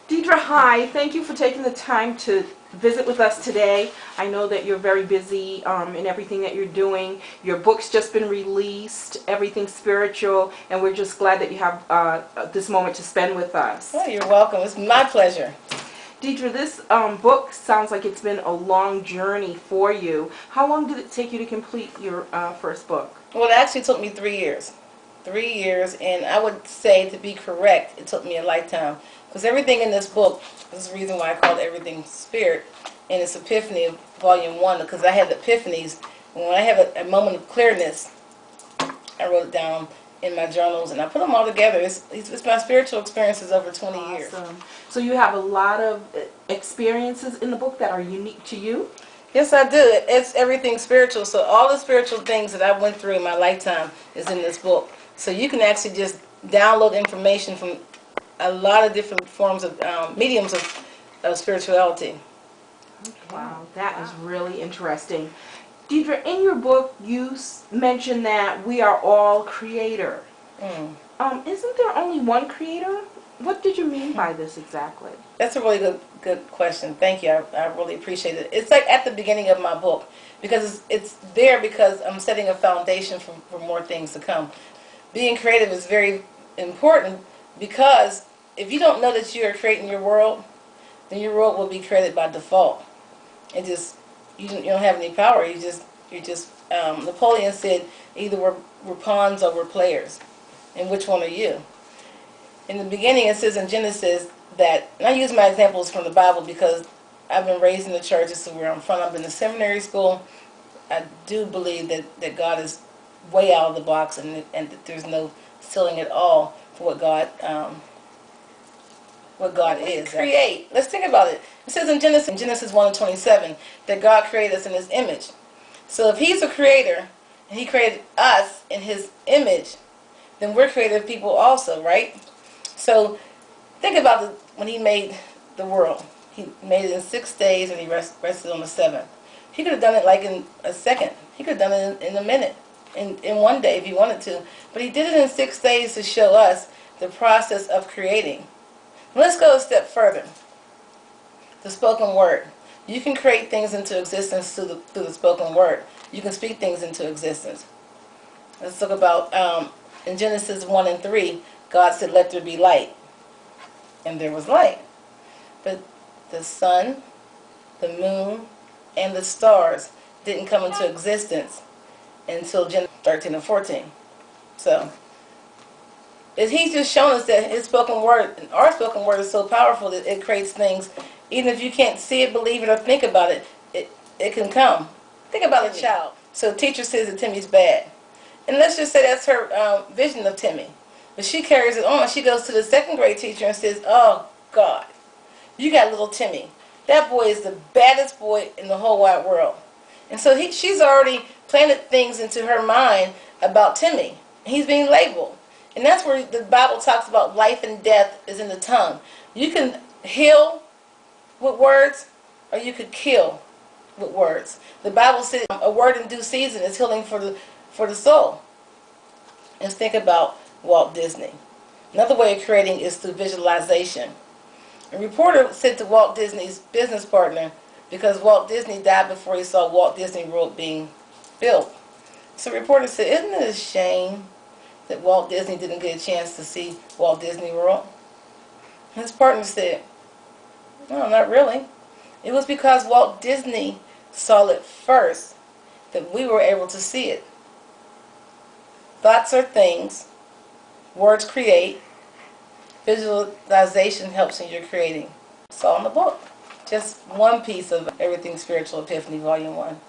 Deidre, hi. Thank you for taking the time to visit with us today. I know that you're very busy in everything that you're doing. Your book's just been released, Everything Spiritual, and we're just glad that you have this moment to spend with us. Oh, you're welcome. It's my pleasure. Deidre, this book sounds like it's been a long journey for you. How long did it take you to complete your first book? Well, it actually took me 3 years. 3 years, and I would say, to be correct, it took me a lifetime. Because everything in this book, this is the reason why I call it Everything Spirit, and it's Epiphany Volume 1, because I had epiphanies. And when I have a moment of clearness, I wrote it down in my journals, and I put them all together. It's my spiritual experiences over 20 years. Awesome. So you have a lot of experiences in the book that are unique to you? Yes, I do. It's everything spiritual. So all the spiritual things that I went through in my lifetime is in this book. So you can actually just download information from a lot of different forms of mediums of spirituality. Wow, that is really interesting. Deidre, in your book, you mentioned that we are all creator. Isn't there only one creator? What did you mean by this exactly? That's a really good question. Thank you. I really appreciate it. It's like at the beginning of my book, because it's there because I'm setting a foundation for more things to come. Being creative is very important, because if you don't know that you are creating your world, then your world will be created by default. It just you don't have any power. You're just Napoleon said, either we're pawns or we're players, and which one are you? In the beginning, it says in Genesis that, and I use my examples from the Bible because I've been raised in the church. This is where I'm from. I've been to seminary school. I do believe that God is way out of the box, and that there's no ceiling at all for what God is. Create. Let's think about it. It says in Genesis 1:27 that God created us in His image. So if He's a creator and He created us in His image, then we're creative people also, right? So think about when He made the world. He made it in 6 days, and He rested on the seventh. He could have done it like in a second. He could have done it in a minute, in one day if He wanted to. But He did it in 6 days to show us the process of creating. Let's go a step further. The spoken word. You can create things into existence through the spoken word. You can speak things into existence. Let's talk about in Genesis 1 and 3, God said, "Let there be light." And there was light. But the sun, the moon, and the stars didn't come into existence until Genesis 13 and 14. So He's just shown us that His spoken word, and our spoken word, is so powerful that it creates things. Even if you can't see it, believe it, or think about it, it can come. Think about a child. So teacher says that Timmy's bad. And let's just say that's her vision of Timmy. But she carries it on. She goes to the second grade teacher and says, "Oh, God, you got little Timmy. That boy is the baddest boy in the whole wide world." And so she's already planted things into her mind about Timmy. He's being labeled. And that's where the Bible talks about life and death is in the tongue. You can heal with words, or you could kill with words. The Bible says a word in due season is healing for the soul. Let's think about Walt Disney. Another way of creating is through visualization. A reporter said to Walt Disney's business partner, because Walt Disney died before he saw Walt Disney World being built. So the reporter said, "Isn't it a shame that Walt Disney didn't get a chance to see Walt Disney World?" His partner said, "No, not really. It was because Walt Disney saw it first that we were able to see it." Thoughts are things. Words create. Visualization helps in your creating. It's all in the book. Just one piece of Everything Spiritual, Epiphany Volume 1.